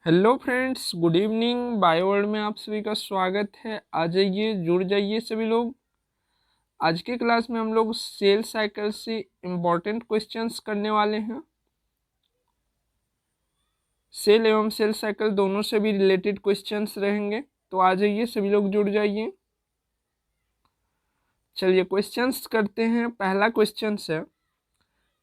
Hello friends, good evening. Bio world में आप सभी का स्वागत है। आ जाइए, जुड़ जाइए सभी लोग। आज के क्लास में हम लोग सेल साइकिल से इम्पोर्टेंट क्वेश्चंस करने वाले हैं। सेल एवं सेल साइकिल दोनों से भी रिलेटेड क्वेश्चंस रहेंगे, तो आ जाइए सभी लोग, जुड़ जाइए। चलिए क्वेश्चंस करते हैं। पहला क्वेश्चन है,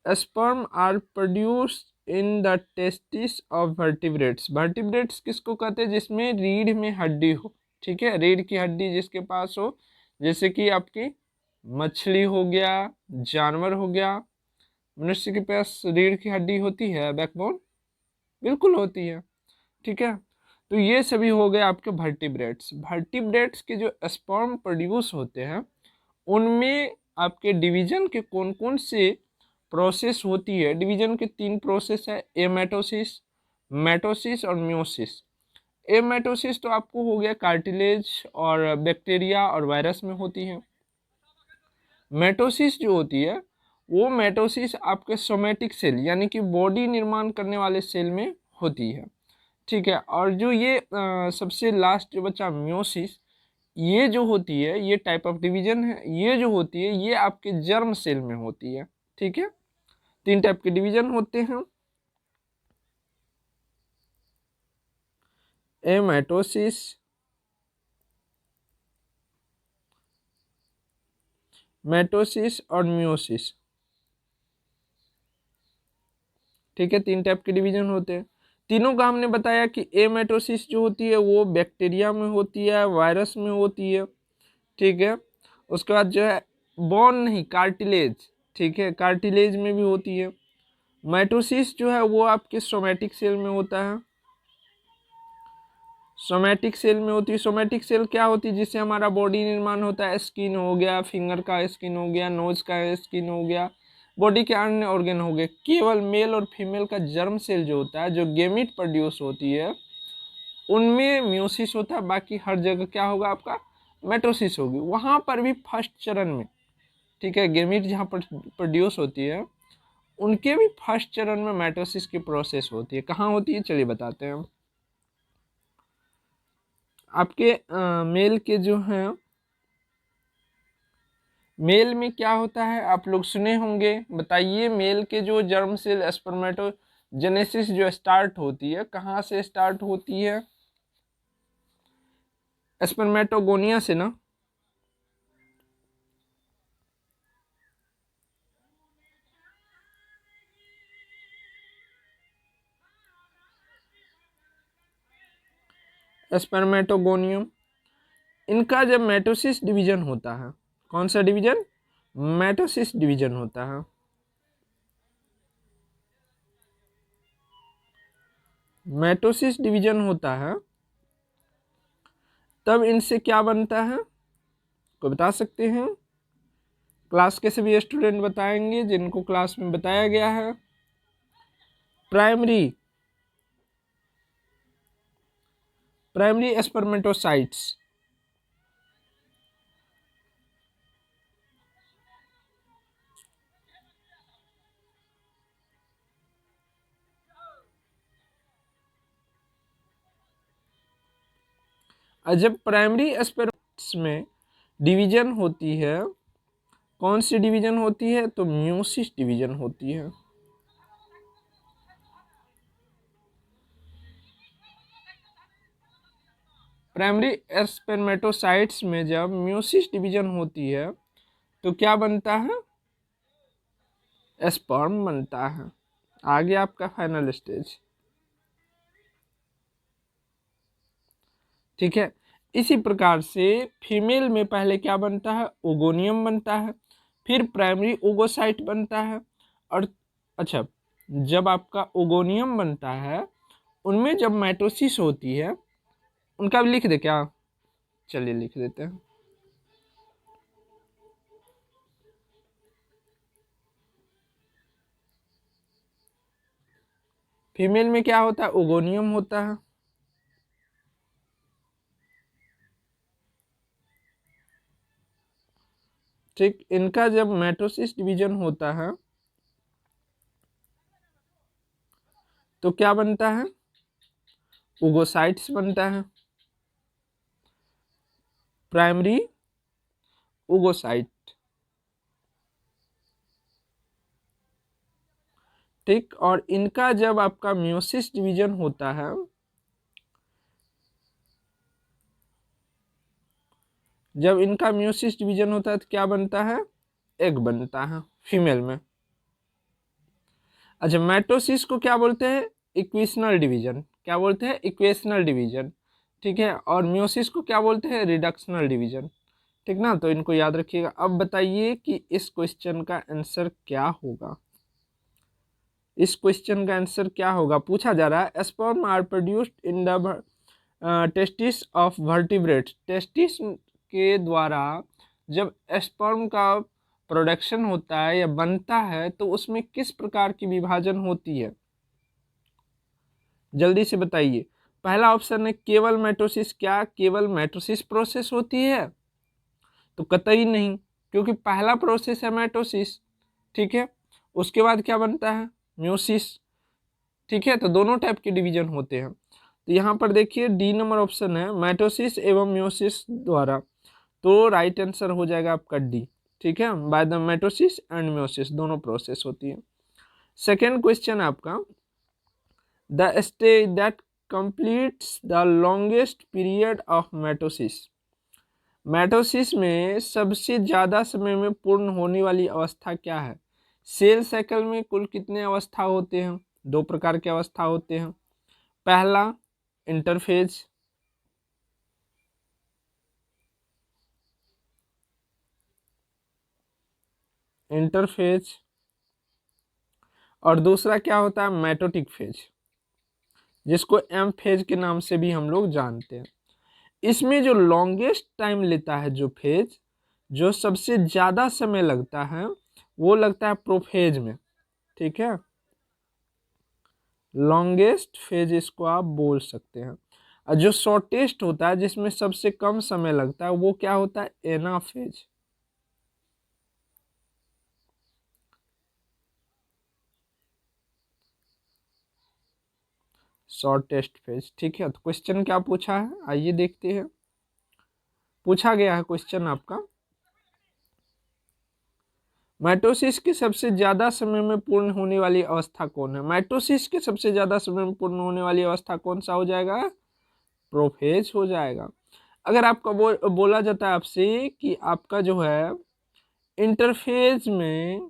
sperm are produced in the testis of vertebrates. Vertebrates किसको कहते हैं? जिसमें रीढ़ में हड्डी हो। ठीक है, रीढ़ की हड्डी जिसके पास हो, जैसे कि आपकी मछली हो गया, जानवर हो गया। मनुष्य के पास रीढ़ की हड्डी होती है, बैकबोन बिल्कुल होती है। ठीक है, तो ये सभी हो गए आपके वर्टिब्रेट्स। वर्टिब्रेट्स के जो स्पर्म प्रोड्यूस होते हैं, उनमें आपके डिवीजन के कौन कौन से प्रोसेस होती है? डिवीजन के 3 प्रोसेस है, एमेटोसिस, मेटोसिस और म्योसिस। एमेटोसिस तो आपको हो गया कार्टिलेज और बैक्टीरिया और वायरस में होती है। मेटोसिस जो होती है, वो मेटोसिस आपके सोमेटिक सेल यानी कि बॉडी निर्माण करने वाले सेल में होती है। ठीक है, और जो ये सबसे लास्ट जो बचा म्योसिस, ये जो होती है, ये टाइप ऑफ डिवीजन है। ये जो होती है, ये आपके जर्म सेल में होती है। ठीक है, 3 टाइप के डिवीजन होते हैं, एमेटोसिस, मेटोसिस और म्योसिस। ठीक है, 3 टाइप के डिवीजन होते हैं। तीनों का हमने बताया कि एमेटोसिस जो होती है वो बैक्टीरिया में होती है, वायरस में होती है। ठीक है, उसके बाद जो है बोन नहीं, कार्टिलेज। ठीक है, कार्टिलेज में भी होती है। माइटोसिस जो है वो आपके सोमेटिक सेल में होता है। सोमेटिक सेल में होती है। सोमेटिक सेल क्या होती है? जिससे हमारा बॉडी निर्माण होता है। स्किन हो गया, फिंगर का स्किन हो गया, नोज का स्किन हो गया, बॉडी के अन्य ऑर्गन हो गए। केवल मेल और फीमेल का जर्म सेल जो होता है, जो गेमिट प्रोड्यूस होती है, उनमें म्योसिस होता है। बाकी हर जगह क्या होगा? आपका मेटोसिस होगी। वहां पर भी फर्स्ट चरण में, ठीक है, गेमिट जहाँ पर प्रोड्यूस होती है, उनके भी फर्स्ट चरण में मेटोसिस की प्रोसेस होती है। कहाँ होती है? चलिए बताते हैं। आपके मेल के जो हैं, मेल में क्या होता है आप लोग सुने होंगे, बताइए। मेल के जो जर्म सेल स्पर्मेटोजेनेसिस जो स्टार्ट होती है, कहाँ से स्टार्ट होती है? स्पर्मेटोगोनिया से ना। स्पर्मेटोगोनियम, इनका जब मेटोसिस डिवीजन होता है, कौन सा डिवीजन? मेटोसिस डिवीजन होता है। मेटोसिस डिवीजन होता है, तब इनसे क्या बनता है? कोई बता सकते हैं? क्लास के सभी स्टूडेंट बताएंगे जिनको क्लास में बताया गया है। Primary spermatocytes. जब प्राइमरी स्पर्मेटोसाइट्स में डिवीजन होती है, कौन सी डिवीजन होती है? तो म्योसिस डिवीजन होती है। प्राइमरी स्पर्मेटोसाइट्स में जब म्योसिस डिवीजन होती है, तो क्या बनता है? स्पर्म बनता है। आगे आपका फाइनल स्टेज। ठीक है, इसी प्रकार से फीमेल में पहले क्या बनता है? ओगोनियम बनता है, फिर प्राइमरी ओगोसाइट बनता है। और अच्छा, जब आपका ओगोनियम बनता है, उनमें जब माइटोसिस होती है, उनका भी लिख दे क्या? चलिए लिख देते हैं। फीमेल में क्या होता है? ओगोनियम होता है। ठीक, इनका जब माइटोसिस डिवीजन होता है, तो क्या बनता है? ओगोसाइट्स बनता है, प्राइमरी ओगोसाइट, ठीक। और इनका जब आपका मियोसिस डिवीजन होता है, जब इनका मियोसिस डिवीजन होता है तो क्या बनता है, एग बनता है फीमेल में। अच्छा, माइटोसिस को क्या बोलते हैं, इक्वेशनल डिवीजन, क्या बोलते हैं, इक्वेशनल डिवीजन, ठीक है। और मियोसिस को क्या बोलते हैं, रिडक्शनल डिवीजन, ठीक ना। तो इनको याद रखिएगा। अब बताइए कि इस क्वेश्चन का आंसर क्या होगा, इस क्वेश्चन का आंसर क्या होगा। पूछा जा रहा है sperm are produced in the testis of vertebrates, testis के द्वारा जब स्पर्म का प्रोडक्शन होता है या बनता है तो उसमें किस प्रकार की विभाजन होती है, जल्दी से बताइए। पहला ऑप्शन है केवल माइटोसिस, क्या केवल माइटोसिस प्रोसेस होती है, तो कतई नहीं, क्योंकि पहला प्रोसेस है माइटोसिस, ठीक है। उसके बाद क्या बनता है, म्योसिस, ठीक है। तो दोनों टाइप के डिवीजन होते हैं। तो यहाँ पर देखिए डी नंबर ऑप्शन है, माइटोसिस एवं म्योसिस द्वारा, तो राइट आंसर हो जाएगा आपका डी, ठीक है। By the mitosis and meiosis दोनों प्रोसेस होती है। सेकेंड क्वेश्चन आपका, the stage that completes the longest period of mitosis, mitosis में सबसे ज़्यादा समय में पूर्ण होने वाली अवस्था क्या है। सेल साइकिल में कुल कितने अवस्था होते हैं, दो प्रकार के अवस्था होते हैं। पहला इंटरफेज, इंटरफेज, और दूसरा क्या होता है, मेटोटिक फेज, जिसको एम फेज के नाम से भी हम लोग जानते हैं। इसमें जो लॉन्गेस्ट टाइम लेता है, जो फेज, जो सबसे ज़्यादा समय लगता है, वो लगता है प्रोफेज में, ठीक है। लॉन्गेस्ट फेज इसको आप बोल सकते हैं। और जो शॉर्टेस्ट होता है, जिसमें सबसे कम समय लगता है, वो क्या होता है, एनाफेज, शॉर्टेस्ट फेज, ठीक है। तो क्वेश्चन क्या पूछा है, आइए देखते हैं। पूछा गया है क्वेश्चन आपका, माइटोसिस के सबसे ज्यादा समय में पूर्ण होने वाली अवस्था कौन है। माइटोसिस के सबसे ज्यादा समय में पूर्ण होने वाली अवस्था कौन सा हो जाएगा, प्रोफेज हो जाएगा। अगर आपका बोला जाता है आपसे कि आपका जो है इंटरफेज में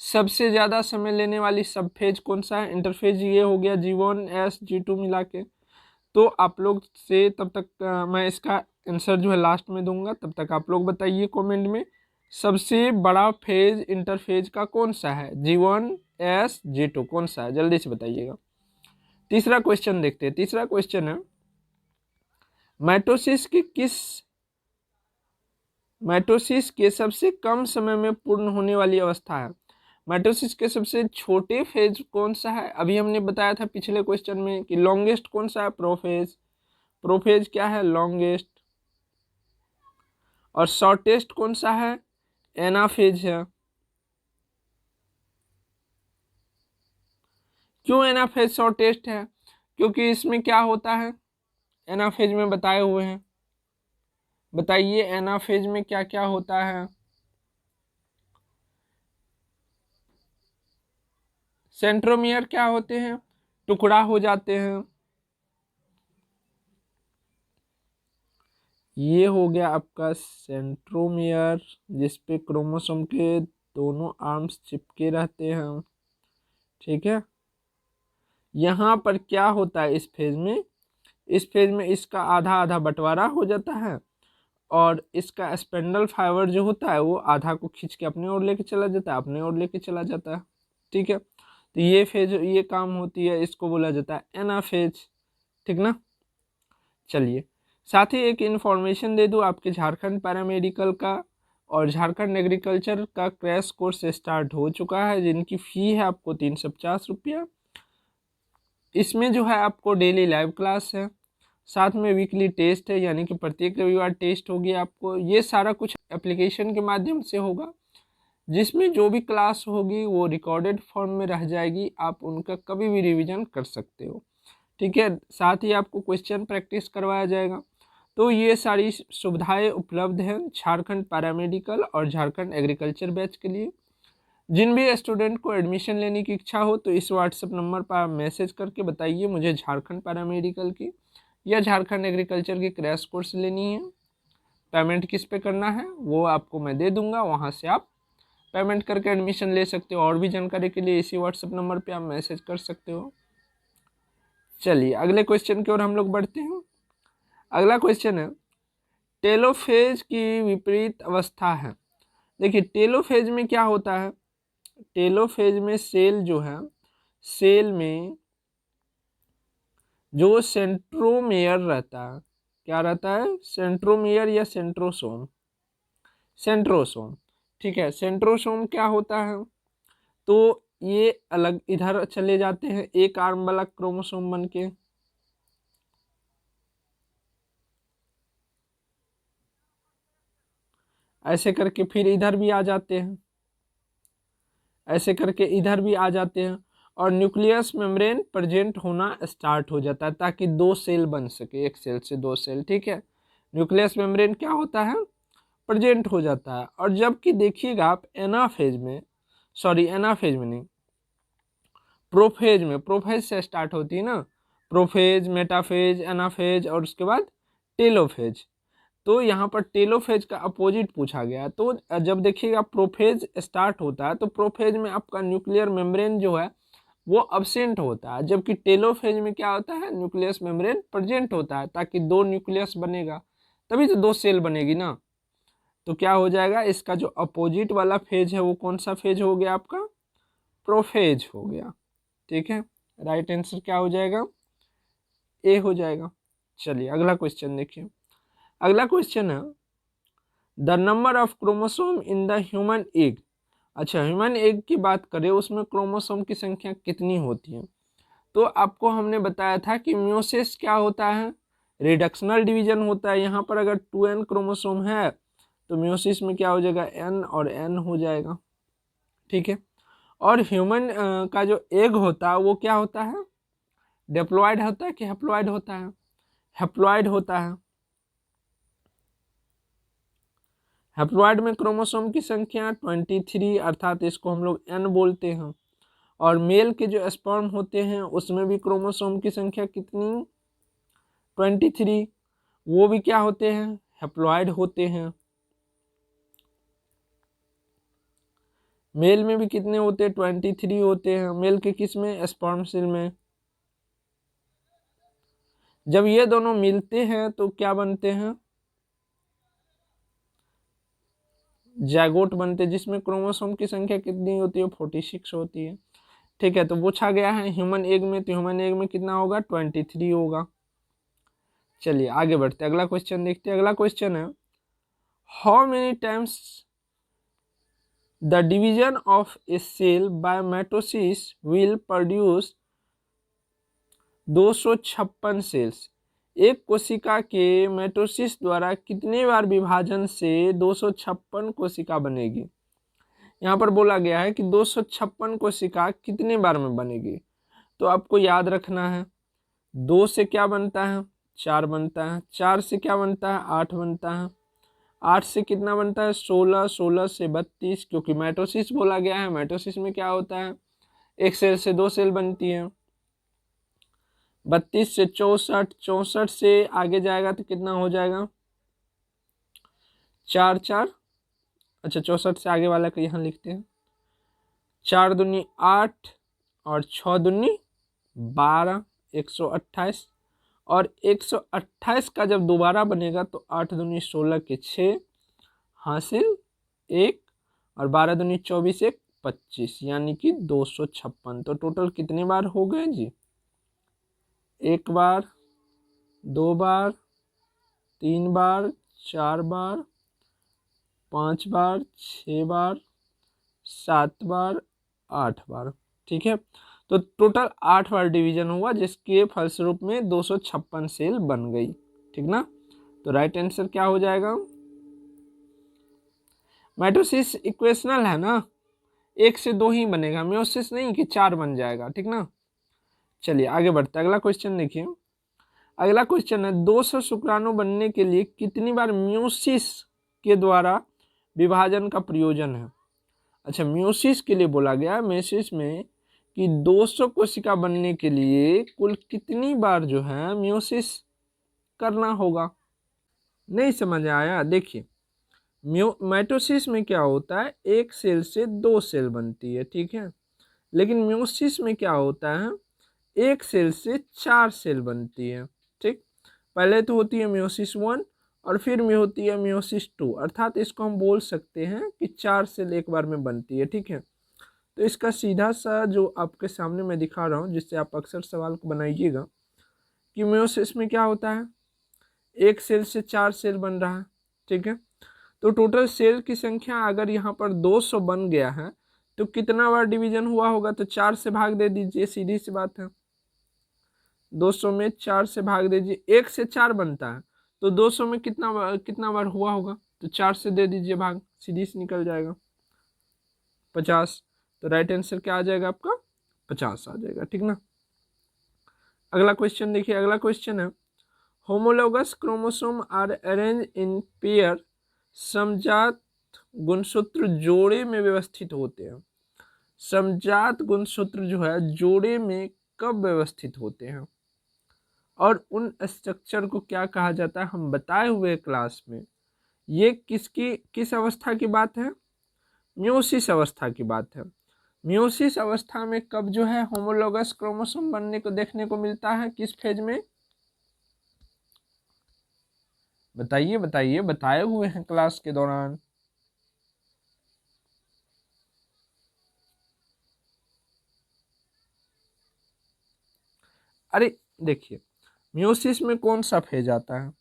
सबसे ज्यादा समय लेने वाली सब फेज कौन सा है, इंटरफेज ये हो गया G1 S G2 मिला के। तो आप लोग से तब तक मैं इसका आंसर जो है लास्ट में दूंगा, तब तक आप लोग बताइए कमेंट में सबसे बड़ा फेज इंटरफेज का कौन सा है, G1 S G2 कौन सा है, जल्दी से बताइएगा। तीसरा क्वेश्चन देखते हैं। तीसरा क्वेश्चन है, माइटोसिस के सबसे कम समय में पूर्ण होने वाली अवस्था है। माइटोसिस के सबसे छोटे फेज कौन सा है, अभी हमने बताया था पिछले क्वेश्चन में कि लॉन्गेस्ट कौन सा है, प्रोफेज, प्रोफेज क्या है, लॉन्गेस्ट। और शॉर्टेस्ट कौन सा है, एनाफेज है। क्यों एनाफेज शॉर्टेस्ट है, क्योंकि इसमें क्या होता है, एनाफेज में बताए हुए हैं, बताइए एनाफेज में क्या क्या होता है। सेंट्रोमियर क्या होते हैं, टुकड़ा हो जाते हैं। ये हो गया आपका सेंट्रोमियर, जिसपे क्रोमोसोम के दोनों आर्म्स चिपके रहते हैं, ठीक है। यहाँ पर क्या होता है, इस फेज में, इस फेज में इसका आधा आधा बंटवारा हो जाता है, और इसका स्पेंडल फाइबर जो होता है वो आधा को खींच के अपने ओर लेके चला जाता है, अपने ओर लेके चला जाता है, ठीक है। तो ये फेज, ये काम होती है, इसको बोला जाता है एनाफेज, ठीक ना। चलिए, साथ ही एक इन्फॉर्मेशन दे दूँ, आपके झारखंड पैरामेडिकल का और झारखंड एग्रीकल्चर का क्रैश कोर्स स्टार्ट हो चुका है, जिनकी फ़ी है आपको 350 रुपया। इसमें जो है आपको डेली लाइव क्लास है, साथ में वीकली टेस्ट है, यानी कि प्रत्येक रविवार टेस्ट होगी आपको। ये सारा कुछ एप्लीकेशन के माध्यम से होगा, जिसमें जो भी क्लास होगी वो रिकॉर्डेड फॉर्म में रह जाएगी, आप उनका कभी भी रिवीजन कर सकते हो, ठीक है, साथ ही आपको क्वेश्चन प्रैक्टिस करवाया जाएगा। तो ये सारी सुविधाएं उपलब्ध हैं झारखंड पैरामेडिकल और झारखंड एग्रीकल्चर बैच के लिए। जिन भी स्टूडेंट को एडमिशन लेने की इच्छा हो तो इस व्हाट्सएप नंबर पर आप मैसेज करके बताइए मुझे झारखंड पैरामेडिकल की या झारखंड एग्रीकल्चर की क्रैश कोर्स लेनी है। पेमेंट किस पे करना है वो आपको मैं दे दूंगा, वहाँ से आप पेमेंट करके एडमिशन ले सकते हो। और भी जानकारी के लिए इसी व्हाट्सएप नंबर पे आप मैसेज कर सकते हो। चलिए अगले क्वेश्चन की ओर हम लोग बढ़ते हैं। अगला क्वेश्चन है टेलोफेज की विपरीत अवस्था है। देखिए टेलोफेज में क्या होता है, टेलोफेज में सेल जो है, सेल में जो सेंट्रोमेयर रहता है, क्या रहता है, सेंट्रोमेयर या सेंट्रोसोम, सेंट्रोसोम, ठीक है। सेंट्रोसोम क्या होता है, तो ये अलग इधर चले जाते हैं एक आर्म वाला क्रोमोसोम बन के, ऐसे करके फिर इधर भी आ जाते हैं, ऐसे करके इधर भी आ जाते हैं और न्यूक्लियस मेम्ब्रेन प्रेजेंट होना स्टार्ट हो जाता है ताकि दो सेल बन सके, एक सेल से दो सेल, ठीक है। न्यूक्लियस मेम्ब्रेन क्या होता है, प्रेजेंट हो जाता है। और जबकि देखिएगा आप एनाफेज में, सॉरी एनाफेज में नहीं, प्रोफेज में, प्रोफेज से स्टार्ट होती है ना, प्रोफेज, मेटाफेज, एनाफेज और उसके बाद टेलोफेज। तो यहाँ पर टेलोफेज का अपोजिट पूछा गया। तो जब देखिएगा प्रोफेज स्टार्ट होता है तो प्रोफेज में आपका न्यूक्लियर मेम्ब्रेन जो है वो अब्सेंट होता है, जबकि टेलोफेज में क्या होता है, न्यूक्लियस मेम्ब्रेन प्रेजेंट होता है ताकि दो न्यूक्लियस बनेगा, तभी तो दो सेल बनेगी ना। तो क्या हो जाएगा, इसका जो अपोजिट वाला फेज है वो कौन सा फेज हो गया आपका, प्रोफेज हो गया, ठीक है। राइट आंसर क्या हो जाएगा, ए हो जाएगा। चलिए अगला क्वेश्चन देखिए। अगला क्वेश्चन है the number of chromosome in the human egg. अच्छा ह्यूमन एग की बात करें उसमें क्रोमोसोम की संख्या कितनी होती है। तो आपको हमने बताया था कि म्योसिस क्या होता है, रिडक्शनल डिवीजन होता है। यहाँ पर अगर 2n क्रोमोसोम है तो म्योसिस में क्या हो जाएगा, n और n हो जाएगा, ठीक है। और ह्यूमन का जो एग होता है वो क्या होता है, डिप्लॉयड होता है कि हैप्लॉयड होता है, हैप्लॉयड होता है। हैप्लॉयड में क्रोमोसोम की संख्या 23, अर्थात इसको हम लोग n बोलते हैं। और मेल के जो स्पर्म होते हैं उसमें भी क्रोमोसोम की संख्या कितनी, 23, वो भी क्या होते हैं, हैप्लॉयड होते हैं। मेल में भी कितने होते हैं, 23 होते हैं। मेल के किस में, स्पर्म सेल में। जब ये दोनों मिलते हैं तो क्या बनते हैं, जैगोट बनते हैं, जिसमें क्रोमोसोम की संख्या कितनी होती है, 46 होती है, ठीक है। तो पूछा गया है ह्यूमन एग में, तो ह्यूमन एग में कितना होगा, 23 होगा। चलिए आगे बढ़ते, अगला क्वेश्चन देखते हैं। अगला क्वेश्चन है how many times the division of a cell by mitosis will produce 256 cells. एक कोशिका के माइटोसिस द्वारा कितने बार विभाजन से 256 कोशिका बनेगी। यहाँ पर बोला गया है कि 256 कोशिका कितने बार में बनेगी। तो आपको याद रखना है, 2 से क्या बनता है, 4 बनता है, 4 से क्या बनता है, 8 बनता है, 8 से कितना बनता है, 16, 16 से 32, क्योंकि माइटोसिस बोला गया है। माइटोसिस में क्या होता है, एक सेल से दो सेल बनती है। 32 से 64, 64 से आगे जाएगा तो कितना हो जाएगा, 4 4, अच्छा 64 से आगे वाला को यहाँ लिखते हैं, 4 दूनी 8 और 6 दूनी 12, 128। और 128 का जब दोबारा बनेगा तो 8 दूनी 16 के 6 हासिल 1 और 12 दूनी 24, 1 25, यानी कि 256। तो टोटल कितने बार हो गए जी, 1 बार, 2 बार, 3 बार, 4 बार, 5 बार, 6 बार, 7 बार, 8 बार, ठीक है। तो टोटल 8 बार डिवीजन हुआ जिसके फलस्वरूप में 256 सेल बन गई, ठीक ना। तो राइट आंसर क्या हो जाएगा, माइटोसिस इक्वेशनल है ना, 1 से 2 ही बनेगा, म्योसिस नहीं कि 4 बन जाएगा, ठीक ना। चलिए आगे बढ़ते हैं, अगला क्वेश्चन देखिए। अगला क्वेश्चन है 200 शुक्राणु बनने के लिए कितनी बार म्यूसिस के द्वारा विभाजन का प्रयोजन है। अच्छा, म्यूसिस के लिए बोला गया है म्यूसिस में कि 200 कोशिका बनने के लिए कुल कितनी बार जो है म्यूसिस करना होगा। नहीं समझ आया? देखिए, माइटोसिस में क्या होता है, एक सेल से 2 सेल बनती है, ठीक है। लेकिन म्यूसिस में क्या होता है, एक सेल से 4 सेल बनती है, ठीक। पहले तो होती है म्यूसिस 1 और फिर में होती है म्यूसिस 2, अर्थात इसको हम बोल सकते हैं कि 4 सेल एक बार में बनती है, ठीक है। तो इसका सीधा सा जो आपके सामने मैं दिखा रहा हूँ, जिससे आप अक्सर सवाल को बनाइएगा कि म्यूसिस में क्या होता है, एक सेल से 4 सेल बन रहा है, ठीक है। तो टोटल सेल की संख्या अगर यहाँ पर 200 बन गया है तो कितना बार डिवीजन हुआ होगा, तो 4 से भाग दे दीजिए, सीधी सी बात है। 200 में 4 से भाग दीजिए, 1 से 4 बनता है, तो 200 में कितना बार हुआ होगा, तो 4 से दे दीजिए भाग, सीधी से निकल जाएगा 50। तो राइट आंसर क्या आ जाएगा आपका, 50 आ जाएगा, ठीक ना। अगला क्वेश्चन देखिए, अगला क्वेश्चन है homologous chromosome are arrange in pair, समजात गुणसूत्र जोड़े में व्यवस्थित होते हैं। समजात गुणसूत्र जो है जोड़े में कब व्यवस्थित होते हैं और उन स्ट्रक्चर को क्या कहा जाता है, हम बताए हुए क्लास में। ये किस अवस्था की बात है, म्यूसिस अवस्था की बात है। म्यूसिस अवस्था में कब जो है होमोलोगस क्रोमोसोम बनने को देखने को मिलता है, किस फेज में, बताइए बताइए, बताए हुए हैं क्लास के दौरान। अरे देखिए, म्यूसिस में कौन सा फेज आता है,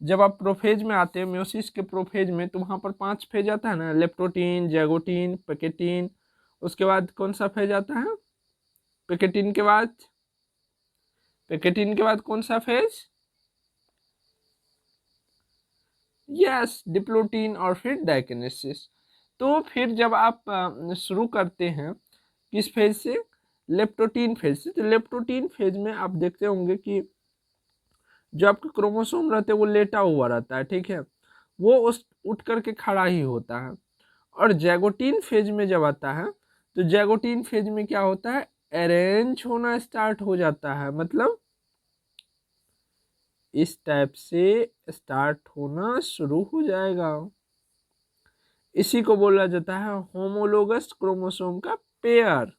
जब आप प्रोफेज में आते हैं, म्यूसिस के प्रोफेज में, तो वहाँ पर 5 फेज आता है ना, लेप्टोटीन, जैगोटीन, पेकेटीन। उसके बाद कौन सा फेज आता है, पेकेटीन के बाद, पेकेटीन के बाद कौन सा फेज, यस, डिप्लोटीन और फिर डाइकिनेसिस। तो फिर जब आप शुरू करते हैं किस फेज से, लेप्टोटीन फेज से, तो लेप्टोटीन फेज में आप देखते होंगे कि जो आपके क्रोमोसोम रहते हैं वो लेटा हुआ रहता है, ठीक है, वो उस उठ करके खड़ा ही होता है। और जैगोटीन फेज में जब आता है तो जैगोटीन फेज में क्या होता है, अरेंज होना स्टार्ट हो जाता है, मतलब इस टाइप से स्टार्ट होना शुरू हो जाएगा। इसी को बोला जाता है होमोलोगस क्रोमोसोम का पेयर,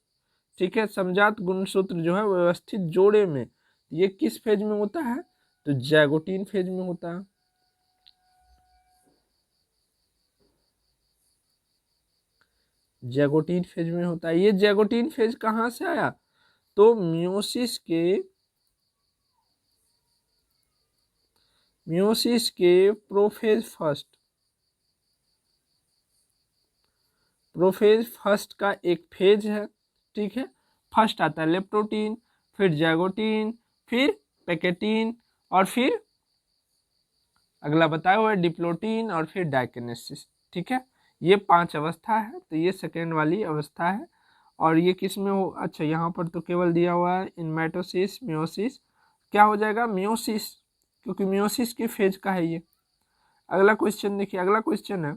ठीक है। समजात गुणसूत्र जो है व्यवस्थित जोड़े में, ये किस फेज में होता है, तो जैगोटीन फेज में होता है। जैगोटीन फेज में होता है। ये जैगोटीन फेज कहाँ से आया, तो म्यूसिस के प्रोफेज फर्स्ट का एक फेज है, ठीक है। फर्स्ट आता है लेप्टोटीन, फिर जैगोटीन, फिर पेकेटीन, और फिर अगला बताया हुआ है डिप्लोटीन, और फिर डाइकिनेसिस, ठीक है। ये 5 अवस्था है, तो ये सेकेंड वाली अवस्था है। और ये किस में हो, अच्छा यहाँ पर तो केवल दिया हुआ है इन माइटोसिस म्योसिस, क्या हो जाएगा म्योसिस, क्योंकि म्योसिस के फेज का है ये। अगला क्वेश्चन देखिए, अगला क्वेश्चन है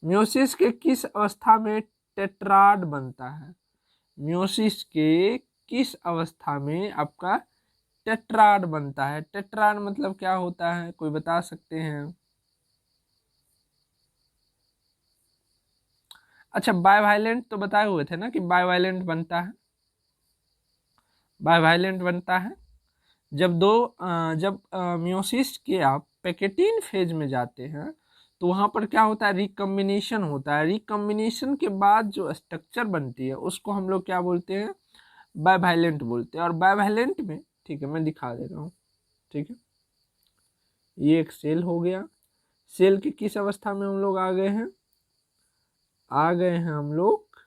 म्योसिस के किस अवस्था में टेट्राड बनता है। म्योसिस के किस अवस्था में आपका टेट्राड बनता है। टेट्राड मतलब क्या होता है, कोई बता सकते हैं। अच्छा, बायवाइलेंट तो बताए हुए थे ना कि बायवाइलेंट बनता है, बायवाइलेंट बनता है जब म्योसिस के आप पैकेटीन फेज में जाते हैं, तो वहाँ पर क्या होता है, रिकम्बिनेशन होता है। रिकम्बिनेशन के बाद जो स्ट्रक्चर बनती है उसको हम लोग क्या बोलते हैं, बायवाइलेंट बोलते हैं। और बायवाइलेंट में, ठीक है मैं दिखा दे रहा हूँ, ठीक है, ये एक सेल हो गया। सेल की किस अवस्था में हम लोग आ गए हैं, आ गए हैं हम लोग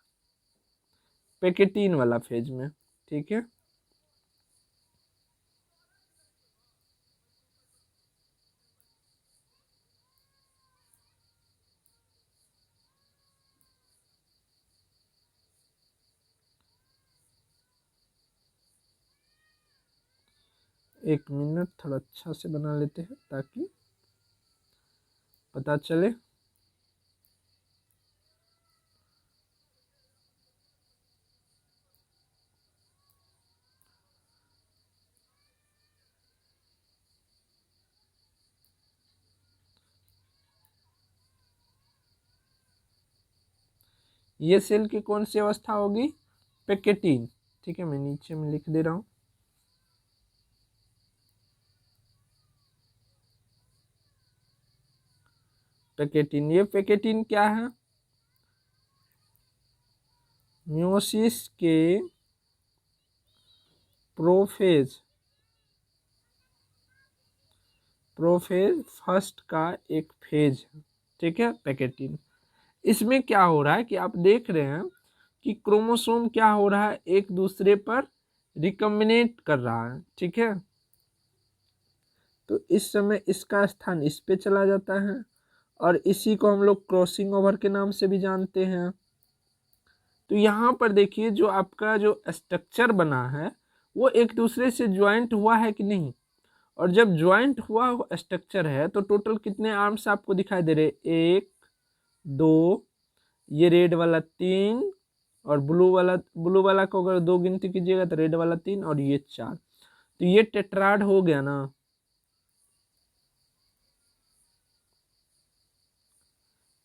पैकेटीन वाला फेज में, ठीक है। एक मिनट, थोड़ा अच्छा से बना लेते हैं ताकि पता चले। ये सेल की कौन सी अवस्था होगी? पैकेटीन। ठीक है, मैं नीचे में लिख दे रहा हूँ। पैकेटीन, ये पैकेटीन क्या है? मियोसिस के प्रोफेज फर्स्ट का एक फेज है। ठीक है, पैकेटीन। इसमें क्या हो रहा है कि आप देख रहे हैं कि क्रोमोसोम क्या हो रहा है, एक दूसरे पर रिकम्बिनेट कर रहा है। ठीक है, तो इस समय इसका स्थान इस पे चला जाता है और इसी को हम लोग क्रॉसिंग ओवर के नाम से भी जानते हैं। तो यहाँ पर देखिए, जो आपका जो स्ट्रक्चर बना है वो एक दूसरे से ज्वाइंट हुआ है कि नहीं। और जब ज्वाइंट हुआ स्ट्रक्चर है तो टोटल कितने आर्म्स आपको दिखाई दे रहे? 1 2, ये रेड वाला 3, और ब्लू वाला को अगर 2 गिनती कीजिएगा तो रेड वाला 3 और ये 4। तो ये टेट्राड हो गया ना।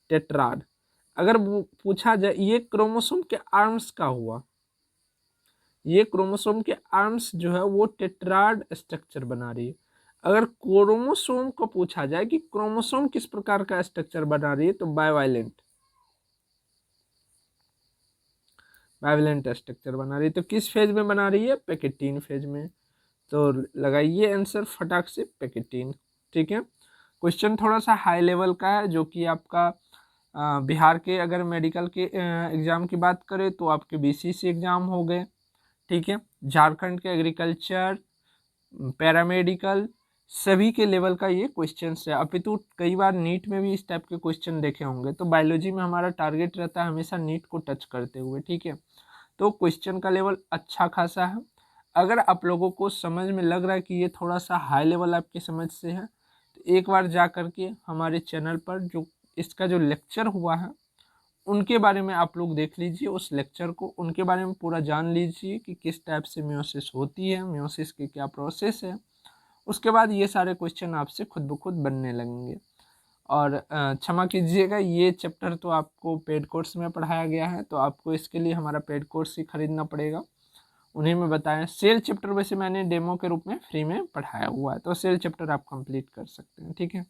टेट्राड। अगर पूछा जाए ये क्रोमोसोम के आर्म्स का हुआ, ये क्रोमोसोम के आर्म्स जो है वो टेट्राड स्ट्रक्चर बना रही है। अगर क्रोमोसोम को पूछा जाए कि क्रोमोसोम किस प्रकार का स्ट्रक्चर बना रही है तो बाइवालेंट स्ट्रक्चर बना रही है। तो किस फेज में बना रही है? पैकेटीन फेज में। तो लगाइए आंसर फटाक से, पैकेटीन। ठीक है, क्वेश्चन थोड़ा सा हाई लेवल का है, जो कि आपका बिहार के अगर मेडिकल के एग्ज़ाम की बात करें तो आपके बीसीसी एग्ज़ाम हो गए। ठीक है, झारखंड के एग्रीकल्चर, पैरामेडिकल, सभी के लेवल का ये क्वेश्चन है। अपितु कई बार नीट में भी इस टाइप के क्वेश्चन देखे होंगे। तो बायोलॉजी में हमारा टारगेट रहता है हमेशा नीट को टच करते हुए। ठीक है, तो क्वेश्चन का लेवल अच्छा खासा है। अगर आप लोगों को समझ में लग रहा है कि ये थोड़ा सा हाई लेवल आपकी समझ से है तो एक बार जा कर के हमारे चैनल पर जो इसका जो लेक्चर हुआ है उनके बारे में आप लोग देख लीजिए, उस लेक्चर को, उनके बारे में पूरा जान लीजिए कि किस टाइप से मियोसिस होती है, मियोसिस की क्या प्रोसेस है। उसके बाद ये सारे क्वेश्चन आपसे खुद ब खुद बनने लगेंगे। और क्षमा कीजिएगा, ये चैप्टर तो आपको पेड कोर्स में पढ़ाया गया है, तो आपको इसके लिए हमारा पेड कोर्स ही खरीदना पड़ेगा। उन्हें में बताया सेल चैप्टर वैसे मैंने डेमो के रूप में फ्री में पढ़ाया हुआ है, तो सेल चैप्टर आप कंप्लीट कर सकते हैं। ठीक है,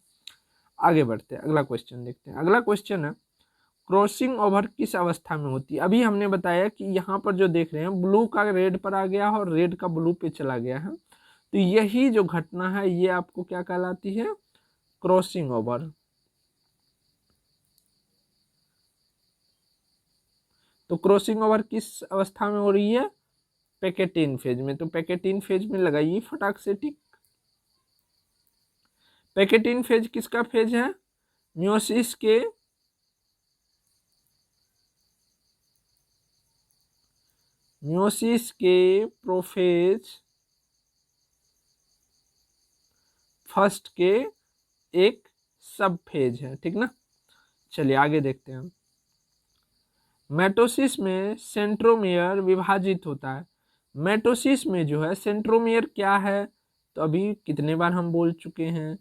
आगे बढ़ते हैं, अगला क्वेश्चन देखते हैं। अगला क्वेश्चन है क्रॉसिंग ओवर किस अवस्था में होती है? अभी हमने बताया कि यहाँ पर जो देख रहे हैं ब्लू का रेड पर आ गया है और रेड का ब्लू पे चला गया है। तो यही जो घटना है ये आपको क्या कहलाती है? Crossing over. तो क्रॉसिंग ओवर किस अवस्था में हो रही है? पैकेटीन फेज में। तो पैकेटीन फेज में लगाइए फटाक से टिक। पैकेटीन फेज किसका फेज है? मियोसिस के प्रोफेज फर्स्ट के एक सब फेज है। ठीक ना, चलिए आगे देखते हैं। मेटोसिस में सेंट्रोमियर विभाजित होता है। मेटोसिस में जो है सेंट्रोमियर क्या है? तो अभी कितने बार हम बोल चुके हैं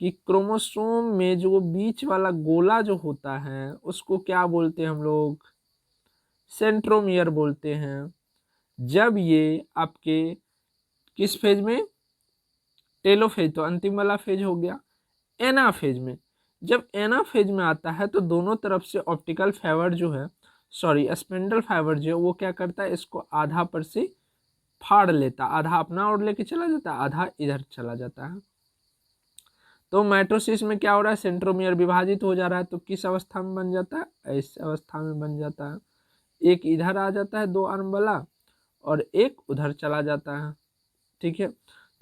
कि क्रोमोसोम में जो बीच वाला गोला जो होता है उसको क्या बोलते हैं हम लोग? सेंट्रोमियर बोलते हैं। जब ये आपके किस फेज में? टेलोफेज, तो अंतिम वाला फेज हो गया। एना फेज में, जब एना फेज में आता है तो दोनों तरफ से ऑप्टिकल फाइबर जो है, सॉरी स्पिंडल फाइबर जो है वो क्या करता है, इसको आधा पर से फाड़ लेता, आधा अपना ओर लेके चला जाता है, आधा इधर चला जाता है। तो माइटोसिस में क्या हो रहा है? सेंट्रोमियर विभाजित हो जा रहा है। तो किस अवस्था में बन जाता है? इस अवस्था में बन जाता है। एक इधर आ जाता है 2 आर्म वाला और एक उधर चला जाता है। ठीक है,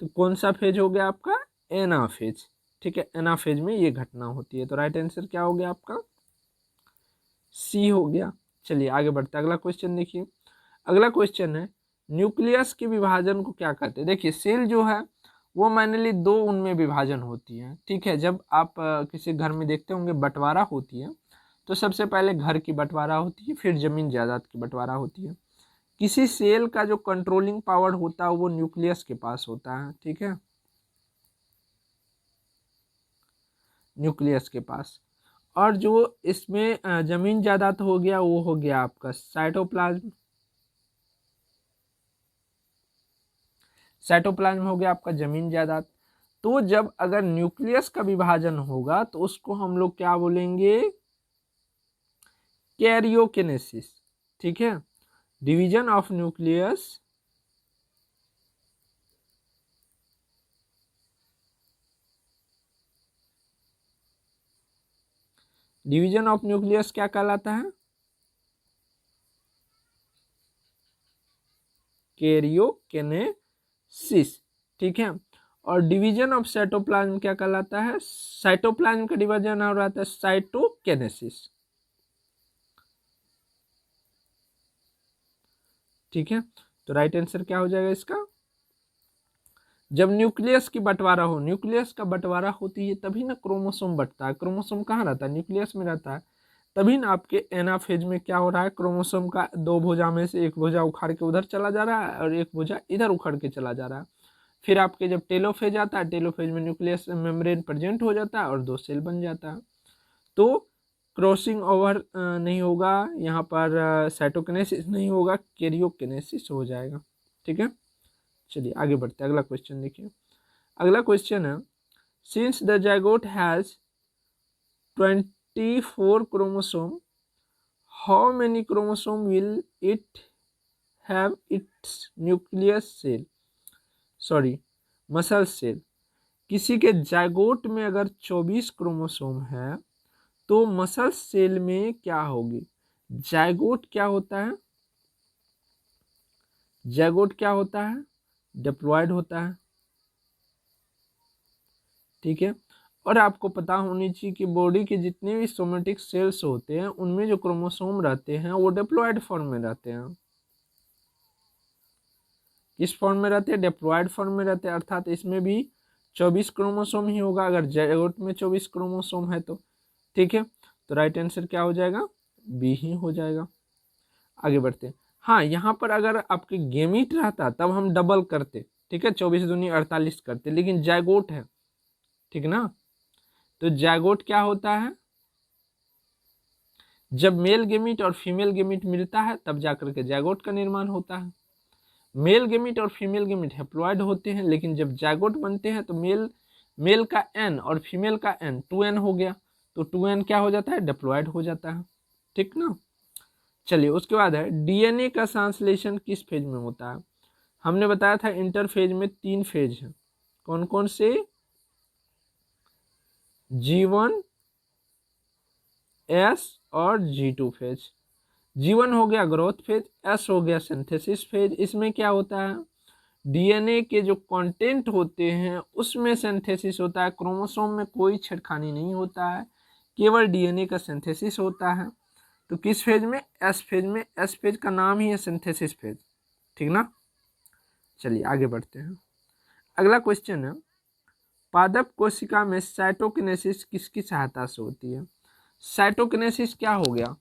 तो कौन सा फेज हो गया आपका? एना फेज। ठीक है, एना फेज में ये घटना होती है। तो राइट आंसर क्या हो गया आपका? सी हो गया। चलिए आगे बढ़ते हैं, अगला क्वेश्चन देखिए। अगला क्वेश्चन है न्यूक्लियस के विभाजन को क्या कहते हैं? देखिए सेल जो है वो मैनली दो उनमें विभाजन होती है। ठीक है, जब आप किसी घर में देखते होंगे बंटवारा होती है तो सबसे पहले घर की बंटवारा होती है, फिर जमीन जायदाद की बंटवारा होती है। किसी सेल का जो कंट्रोलिंग पावर होता है वो न्यूक्लियस के पास होता है। ठीक है, न्यूक्लियस के पास। और जो इसमें जमीन जायदाद हो गया वो हो गया आपका साइटोप्लाज्म। साइटोप्लाज्म हो गया आपका जमीन जायदाद। तो जब अगर न्यूक्लियस का विभाजन होगा तो उसको हम लोग क्या बोलेंगे, कैरियोकिनेसिस। ठीक है, division of nucleus, division of nucleus क्या कहलाता है, कैरियोकिनेसिस। ठीक है, और डिवीजन ऑफ साइटोप्लाज्म क्या कहलाता है, साइटोप्लाज्म का डिवीजन हो रहा था साइटोकिनेसिस। ठीक है, तो राइट आंसर क्या हो जाएगा इसका, जब न्यूक्लियस की बंटवारा हो, न्यूक्लियस का बंटवारा होती है तभी ना क्रोमोसोम बढ़ता है। क्रोमोसोम कहाँ रहता है, न्यूक्लियस में रहता है। तभी ना आपके एनाफेज में क्या हो रहा है, क्रोमोसोम का दो भुजा में से एक भुजा उखाड़ के उधर चला जा रहा है और एक भुजा इधर उखड़ के चला जा रहा है। फिर आपके जब टेलोफेज आता है, टेलोफेज में न्यूक्लियस मेम्ब्रेन प्रेजेंट हो जाता है और दो सेल बन जाता है। तो क्रॉसिंग ओवर नहीं होगा यहाँ पर, साइटोकिनेसिस नहीं होगा, कैरियोकिनेसिस हो जाएगा। ठीक है, चलिए आगे बढ़ते हैं। अगला क्वेश्चन देखिए, अगला क्वेश्चन है, since the zygote has 24 chromosome, how many chromosome will it have its nucleus cell, sorry muscle cell. किसी के जाइगोट में अगर 24 क्रोमोसोम है तो मसल सेल में क्या होगी, जाइगोट क्या होता है, जाइगोट क्या होता है, डिप्लॉयड होता है। ठीक है, और आपको पता होनी चाहिए कि बॉडी के जितने भी सोमेटिक सेल्स होते हैं उनमें जो क्रोमोसोम रहते हैं वो डिप्लॉयड फॉर्म में रहते हैं। किस फॉर्म में रहते हैं, डिप्लॉयड फॉर्म में रहते हैं, अर्थात इसमें भी 24 क्रोमोसोम ही होगा अगर जाइगोट में 24 क्रोमोसोम है तो। ठीक है, तो राइट आंसर क्या हो जाएगा, बी ही हो जाएगा। आगे बढ़ते हैं। हाँ, यहाँ पर अगर आपके गेमीट रहता तब हम डबल करते। ठीक है, 24 दूनी 48 करते, लेकिन जाइगोट है। ठीक ना, तो जाइगोट क्या होता है, जब मेल गेमीट और फीमेल गेमीट मिलता है तब जाकर के जाइगोट का निर्माण होता है। मेल गेमीट और फीमेल गेमीट हैप्लॉइड होते हैं, लेकिन जब जाइगोट बनते हैं तो मेल का एन और फीमेल का एन 2n हो गया, तो 2n क्या हो जाता है, डिप्लॉयड हो जाता है। ठीक ना, चलिए उसके बाद है डीएनए का ट्रांसलेशन किस फेज में होता है। हमने बताया था इंटरफेज में 3 फेज है, कौन कौन से, G1, S और G2 फेज। G1 हो गया ग्रोथ फेज, S हो गया सिंथेसिस फेज। इसमें क्या होता है, डीएनए के जो कंटेंट होते हैं उसमें सिंथेसिस होता है, क्रोमोसोम में कोई छेड़खानी नहीं होता है, केवल डीएनए का सिंथेसिस होता है। तो किस फेज में, एस फेज में। एस फेज का नाम ही है सिंथेसिस फेज। ठीक ना, चलिए आगे बढ़ते हैं। अगला क्वेश्चन है, पादप कोशिका में साइटोकिनेसिस किसकी सहायता से होती है। साइटोकिनेसिस क्या हो गया,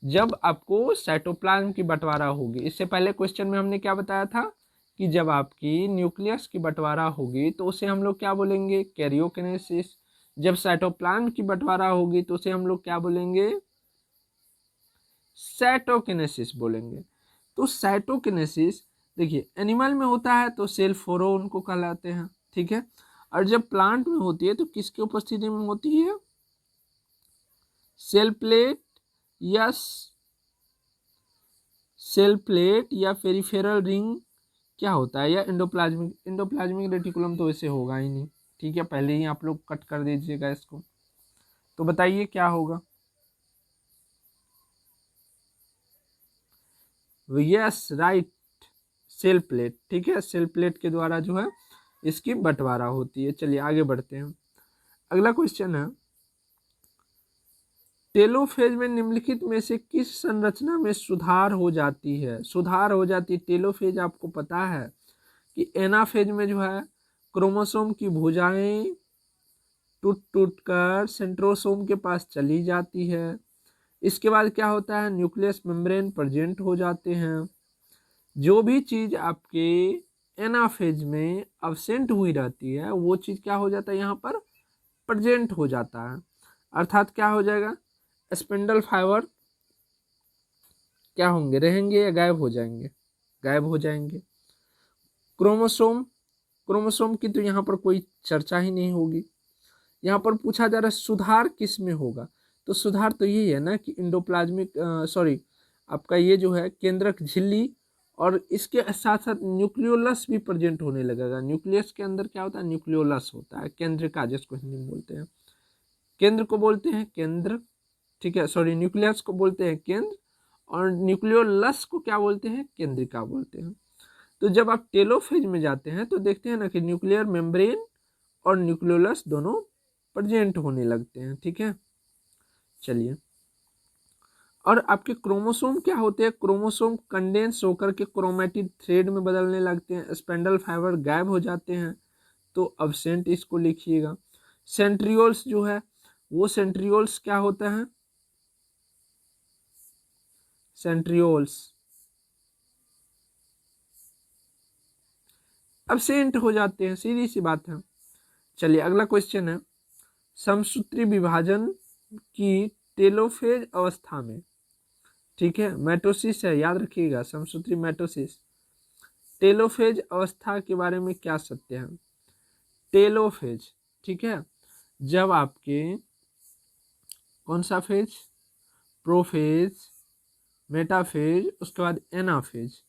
जब आपको साइटोप्लाज्म की बंटवारा होगी। इससे पहले क्वेश्चन में हमने क्या बताया था कि जब आपकी न्यूक्लियस की बंटवारा होगी तो उसे हम लोग क्या बोलेंगे, कैरियोकिनेसिस। जब साइटोप्लाज्म की बंटवारा होगी तो उसे हम लोग क्या बोलेंगे, साइटोकिनेसिस बोलेंगे। तो साइटोकिनेसिस देखिए एनिमल में होता है तो सेल फोरो उनको कहलाते हैं। ठीक है, और जब प्लांट में होती है तो किसकी उपस्थिति में होती है, सेल प्लेट या सेल प्लेट या पेरिफेरल रिंग क्या होता है, या एंडोप्लाज्मिक रेटिकुलम तो वैसे होगा ही नहीं। ठीक है, पहले ही आप लोग कट कर दीजिएगा इसको। तो बताइए क्या होगा, यस राइट, सेल प्लेट। ठीक है, सेल प्लेट के द्वारा जो है इसकी बंटवारा होती है। चलिए आगे बढ़ते हैं। अगला क्वेश्चन है, टेलोफेज में निम्नलिखित में से किस संरचना में सुधार हो जाती है, सुधार हो जाती है टेलोफेज। आपको पता है कि एनाफेज में जो है क्रोमोसोम की भुजाएं टूट टूट कर सेंट्रोसोम के पास चली जाती है। इसके बाद क्या होता है, न्यूक्लियस मेम्ब्रेन प्रेजेंट हो जाते हैं। जो भी चीज आपके एनाफेज में अब्सेंट हुई रहती है वो चीज क्या हो जाता है, यहाँ पर प्रेजेंट हो जाता है। अर्थात क्या हो जाएगा, स्पिंडल फाइबर क्या होंगे, रहेंगे या गायब हो जाएंगे, गायब हो जाएंगे। क्रोमोसोम, क्रोमोसोम की तो यहाँ पर कोई चर्चा ही नहीं होगी। यहाँ पर पूछा जा रहा है सुधार किस में होगा, तो सुधार तो यही है ना कि इंडोप्लाज्मिक सॉरी आपका ये जो है केंद्रक झिल्ली और इसके साथ साथ न्यूक्लियोलस भी प्रेजेंट होने लगेगा। न्यूक्लियस के अंदर क्या होता है, न्यूक्लियोलस होता है, केंद्र का जिसको हिंदी में बोलते हैं, केंद्र को बोलते हैं केंद्र, ठीक है, सॉरी न्यूक्लियस को बोलते हैं केंद्र और न्यूक्लियोलस को क्या बोलते हैं, केंद्रिका बोलते हैं। तो जब आप टेलोफेज में जाते हैं तो देखते हैं ना कि न्यूक्लियर मेम्ब्रेन और न्यूक्लियोलस दोनों प्रेजेंट होने लगते हैं, ठीक है। चलिए, और आपके क्रोमोसोम क्या होते हैं, क्रोमोसोम कंडेंस होकर के क्रोमेटिड थ्रेड में बदलने लगते हैं, स्पेंडल फाइबर गायब हो जाते हैं, तो अब्सेंट इसको लिखिएगा। सेंट्रियोल्स जो है वो सेंट्रियोल्स क्या होता है, सेंट्रियोल्स अब्सेंट हो जाते हैं, सीधी सी बात है। चलिए अगला क्वेश्चन है, समसूत्री विभाजन की टेलोफेज अवस्था में, ठीक है, मैटोसिस है, याद रखिएगा, समसूत्री मैटोसिस। टेलोफेज अवस्था के बारे में क्या सत्य है, टेलोफेज, ठीक है, जब आपके कौन सा फेज, प्रोफेज, मेटाफेज, उसके बाद एनाफेज,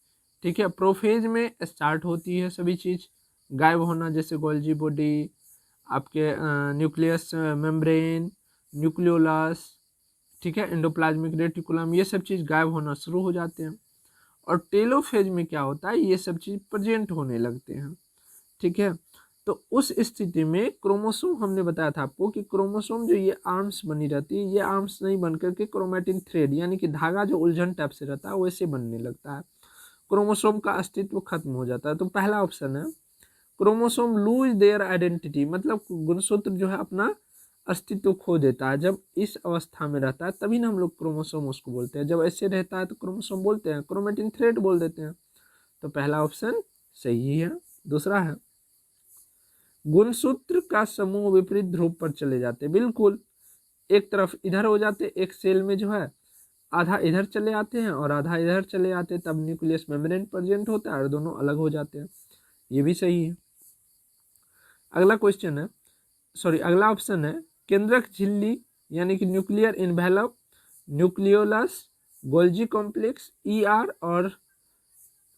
ठीक है। प्रोफेज में स्टार्ट होती है सभी चीज गायब होना, जैसे गोल्जी बॉडी, आपके न्यूक्लियस मेम्ब्रेन, न्यूक्लियोलस, ठीक है, एंडोप्लाज्मिक रेटिकुलम, ये सब चीज़ गायब होना शुरू हो जाते हैं। और टेलोफेज में क्या होता है, ये सब चीज़ प्रेजेंट होने लगते हैं, ठीक है। तो उस स्थिति में क्रोमोसोम, हमने बताया था आपको कि क्रोमोसोम जो ये आर्म्स बनी रहती है, ये आर्म्स नहीं बन करके क्रोमेटिन थ्रेड यानी कि धागा जो उलझन टाइप से रहता है वैसे बनने लगता है, क्रोमोसोम का अस्तित्व खत्म हो जाता है। तो पहला ऑप्शन है क्रोमोसोम लूज देयर आइडेंटिटी, मतलब गुणसूत्र जो है अपना अस्तित्व खो देता है। जब इस अवस्था में रहता है तभी ना हम लोग क्रोमोसोम उसको बोलते हैं, जब ऐसे रहता है तो क्रोमोसोम बोलते हैं, क्रोमेटिन थ्रेड बोल देते हैं। तो पहला ऑप्शन सही है। दूसरा है गुणसूत्र का समूह विपरीत ध्रुव पर चले जाते, बिल्कुल, एक तरफ इधर हो जाते, एक सेल में जो है आधा इधर चले आते हैं और आधा इधर चले आते हैं, तब न्यूक्लियस मेम्ब्रेन प्रेजेंट होता है और दोनों अलग हो जाते हैं, ये भी सही है। अगला क्वेश्चन है, सॉरी अगला ऑप्शन है केंद्रक झिल्ली यानी कि nuclear envelope, nucleolus, Golgi complex, ER और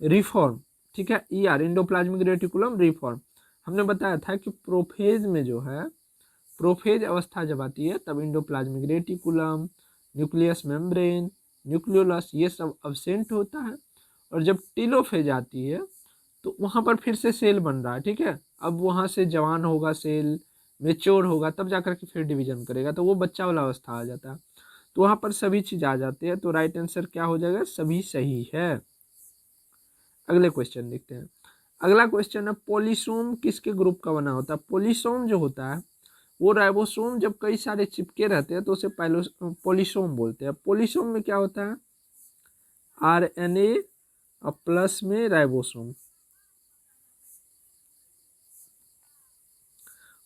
रिफॉर्म, ठीक है, ईआर इंडोप्लाज्मिक रेटिकुलम रिफॉर्म। हमने बताया था कि प्रोफेज में जो है, प्रोफेज अवस्था जब आती है तब endoplasmic reticulum, nucleus membrane, nucleolus ये सब अब्सेंट होता है। और जब टेलोफेज आती है तो वहाँ पर फिर से सेल बन रहा है, ठीक है, अब वहाँ से जवान होगा सेल, मेच्योर होगा, तब जाकर के फिर डिवीजन करेगा, तो वो बच्चा वाला अवस्था आ जाता है। तो वहाँ पर सभी चीज आ जाती है, तो राइट आंसर क्या हो जाएगा, सभी सही है। अगले क्वेश्चन देखते हैं। अगला क्वेश्चन है पॉलीसोम किसके ग्रुप का बना होता है। पॉलीसोम जो होता है वो राइबोसोम जब कई सारे चिपके रहते हैं तो उसे पॉलीसोम बोलते हैं। पॉलीसोम में क्या होता है, आरएनए और प्लस में राइबोसोम,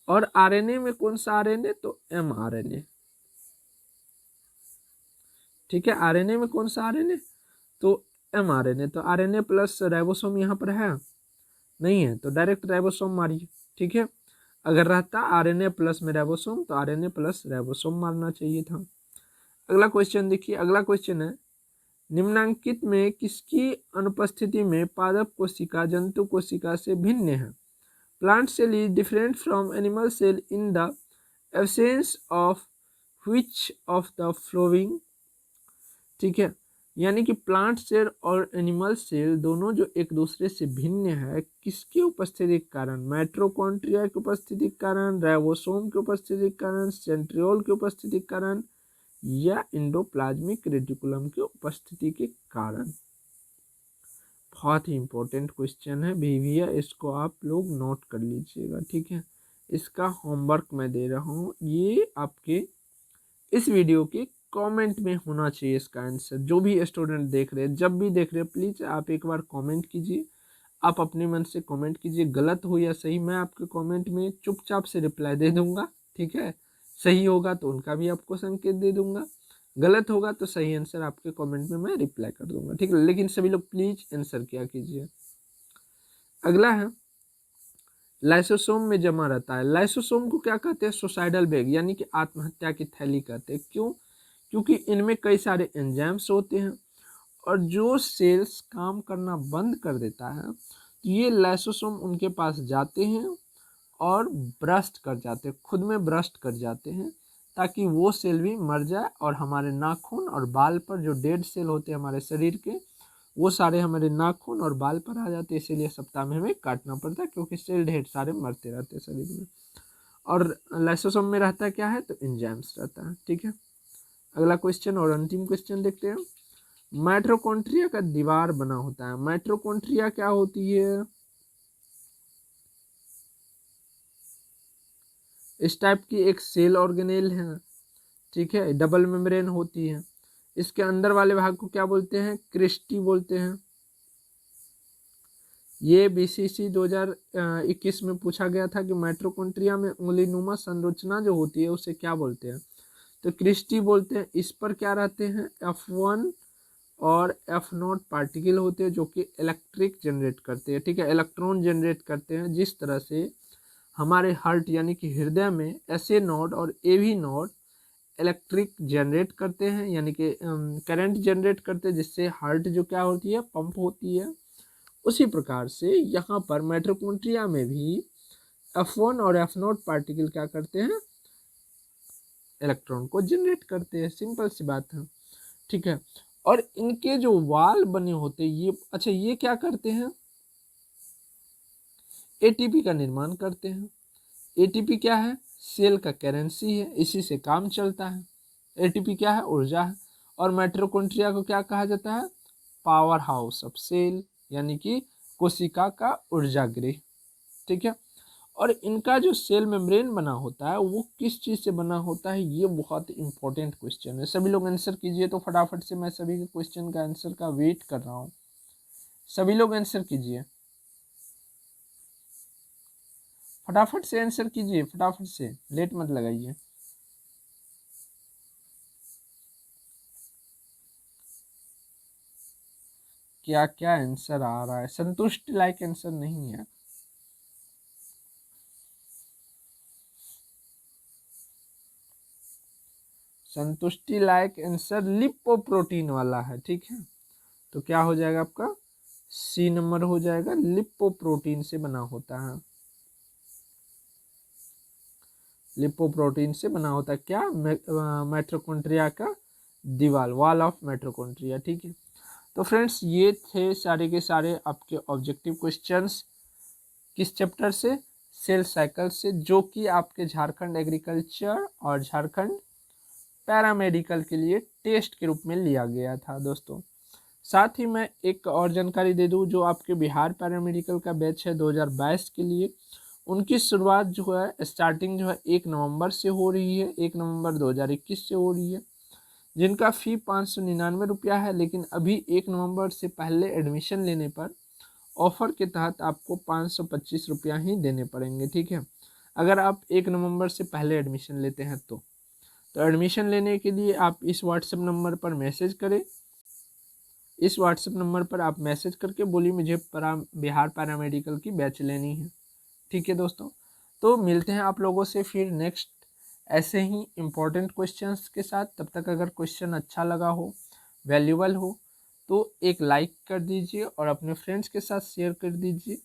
और आरएनए में कौन सा आरएनए, तो एमआरएनए, ठीक है, आरएनए में कौन सा आरएनए, तो एमआरएनए। तो आरएनए प्लस राइबोसोम यहाँ पर है नहीं है, तो डायरेक्ट राइबोसोम मारिए, ठीक है। अगर रहता आरएनए प्लस में राइबोसोम तो आरएनए प्लस राइबोसोम मारना चाहिए था। अगला क्वेश्चन देखिए, अगला क्वेश्चन है निम्नांकित में किसकी अनुपस्थिति में पादप कोशिका जंतु कोशिका से भिन्न है। Plant cell is different from animal cell in the absence of which of the following, ठीक है, यानी कि प्लांट सेल और एनिमल सेल दोनों जो एक दूसरे से भिन्न है किसकी उपस्थिति के कारण, माइटोकॉन्ड्रिया की उपस्थिति के कारण, राइबोसोम की उपस्थिति के कारण, सेंट्रियोल की उपस्थिति के कारण, या इंडोप्लाज्मिक रेटिकुलम की उपस्थिति के कारण। बहुत ही इम्पोर्टेंट क्वेश्चन है भैया, इसको आप लोग नोट कर लीजिएगा, ठीक है। इसका होमवर्क मैं दे रहा हूँ, ये आपके इस वीडियो के कमेंट में होना चाहिए इसका आंसर। जो भी स्टूडेंट देख रहे हैं, जब भी देख रहे हैं, प्लीज़ आप एक बार कमेंट कीजिए, आप अपने मन से कमेंट कीजिए, गलत हो या सही मैं आपके कमेंट में चुपचाप से रिप्लाई दे दूंगा, ठीक है। सही होगा तो उनका भी आपको संकेत दे दूंगा, गलत होगा तो सही आंसर आपके कमेंट में मैं रिप्लाई कर दूंगा, ठीक है। लेकिन सभी लोग प्लीज़ आंसर क्या कीजिए। अगला है लाइसोसोम में जमा रहता है। लाइसोसोम को क्या कहते हैं? सुसाइडल बैग, यानी कि आत्महत्या की थैली कहते हैं। क्यों? क्योंकि इनमें कई सारे एंजाइम्स होते हैं और जो सेल्स काम करना बंद कर देता है तो ये लाइसोसोम उनके पास जाते हैं और ब्रस्ट कर जाते हैं, खुद में ब्रस्ट कर जाते हैं, ताकि वो सेल भी मर जाए और हमारे नाखून और बाल पर जो डेड सेल होते हैं हमारे शरीर के, वो सारे हमारे नाखून और बाल पर आ जाते हैं। इसीलिए सप्ताह में हमें काटना पड़ता है, क्योंकि सेल ढेर सारे मरते रहते हैं शरीर में। और लाइसोसोम में रहता है क्या है? तो एंजाइम्स रहता है, ठीक है। अगला क्वेश्चन और अंतिम क्वेश्चन देखते हैं। माइटोकॉन्ड्रिया का दीवार बना होता है। माइटोकॉन्ड्रिया क्या होती है? इस टाइप की एक सेल ऑर्गेनेल है, ठीक है, डबल मेम्ब्रेन होती है। इसके अंदर वाले भाग को क्या बोलते हैं? क्रिस्टी बोलते हैं। ये बीसीसी 2021 में पूछा गया था कि माइटोकॉन्ड्रिया में उंगलीनुमा संरचना जो होती है उसे क्या बोलते हैं? तो क्रिस्टी बोलते हैं। इस पर क्या रहते हैं? F1 और F0 पार्टिकल होते हैं जो कि इलेक्ट्रिक जनरेट करते हैं, ठीक है, इलेक्ट्रॉन जनरेट करते हैं। जिस तरह से हमारे हार्ट यानी कि हृदय में SA नोड और AV नोड इलेक्ट्रिक जनरेट करते हैं, यानी कि करंट जनरेट करते हैं, जिससे हार्ट जो क्या होती है? पंप होती है। उसी प्रकार से यहाँ पर माइटोकॉन्ड्रिया में भी F1 और F0 पार्टिकल क्या करते हैं? इलेक्ट्रॉन को जनरेट करते हैं। सिंपल सी बात है, ठीक है। और इनके जो वाल बने होते हैं ये, अच्छा, ये क्या करते हैं? ATP का निर्माण करते हैं। ATP क्या है? सेल का करेंसी है, इसी से काम चलता है। ATP क्या है? ऊर्जा है। और माइटोकॉन्ड्रिया को क्या कहा जाता है? पावर हाउस ऑफ सेल, यानी कि कोशिका का ऊर्जा गृह, ठीक है। और इनका जो सेल मेम्ब्रेन बना होता है वो किस चीज़ से बना होता है? ये बहुत इंपॉर्टेंट क्वेश्चन है। सभी लोग आंसर कीजिए तो फटाफट से, मैं सभी के क्वेश्चन का आंसर का वेट कर रहा हूँ। सभी लोग आंसर कीजिए, फटाफट से आंसर कीजिए, फटाफट से, लेट मत लगाइए। क्या क्या आंसर आ रहा है? संतुष्टि लाइक आंसर नहीं है। संतुष्टि लायक आंसर लिपोप्रोटीन वाला है, ठीक है। तो क्या हो जाएगा आपका? C नंबर हो जाएगा। लिपोप्रोटीन से बना होता है, लिपोप्रोटीन से बना होता है क्या? माइटोकॉन्ड्रिया का दीवार, वॉल ऑफ माइटोकॉन्ड्रिया, ठीक है। तो फ्रेंड्स, ये थे सारे के सारे आपके ऑब्जेक्टिव क्वेश्चंस। किस चैप्टर से? सेल साइकिल से, जो कि आपके झारखंड एग्रीकल्चर और झारखंड पैरामेडिकल के लिए टेस्ट के रूप में लिया गया था दोस्तों। साथ ही मैं एक और जानकारी दे दूं, जो आपके बिहार पैरामेडिकल का बैच है 2022 के लिए, उनकी शुरुआत जो है, स्टार्टिंग जो है 1 नवंबर से हो रही है, 1 नवंबर 2021 से हो रही है, जिनका फ़ी 599 रुपया है। लेकिन अभी 1 नवंबर से पहले एडमिशन लेने पर ऑफ़र के तहत आपको 525 रुपया ही देने पड़ेंगे, ठीक है, अगर आप 1 नवंबर से पहले एडमिशन लेते हैं तो एडमिशन लेने के लिए आप इस व्हाट्सएप नंबर पर मैसेज करें। इस व्हाट्सएप नंबर पर आप मैसेज करके बोलिए मुझे बिहार पैरामेडिकल की बैच लेनी है, ठीक है दोस्तों। तो मिलते हैं आप लोगों से फिर नेक्स्ट ऐसे ही इम्पोर्टेंट क्वेश्चंस के साथ। तब तक अगर क्वेश्चन अच्छा लगा हो, वैल्यूबल हो, तो एक लाइक कर दीजिए और अपने फ्रेंड्स के साथ शेयर कर दीजिए।